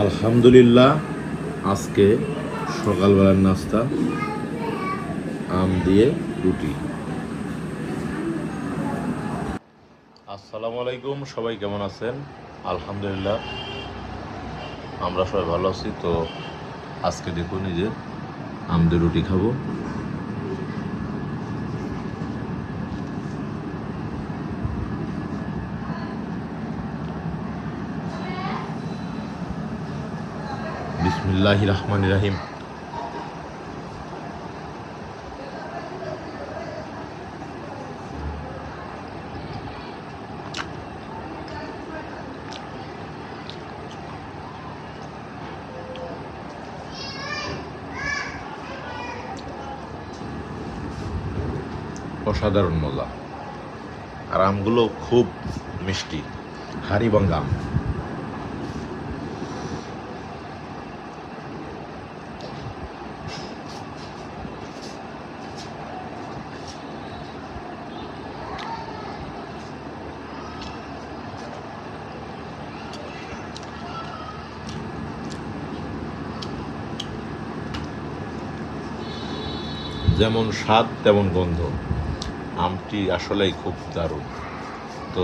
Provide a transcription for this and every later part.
আলহামদুলিল্লাহ, আজকে সকালবেলার নাস্তা আম দিয়ে রুটি। আসসালামু আলাইকুম, সবাই কেমন আছেন? আলহামদুলিল্লাহ, আমরা সবাই ভালো আছি। তো আজকে দেখুন, এই যে আম দিয়ে রুটি খাবো। বিসমিল্লাহির রহমানির রহিম। অসাধারণ মজা, আর আমগুলো খুব মিষ্টি, হাড়িভাঙ্গা আম। যেমন স্বাদ তেমন গন্ধ, আমটি আসলেই খুব দারুণ। তো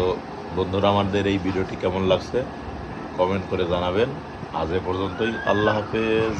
বন্ধুরা, আমাদের এই ভিডিওটি কেমন লাগছে কমেন্ট করে জানাবেন। আজ এ পর্যন্তই, আল্লাহ হাফেজ।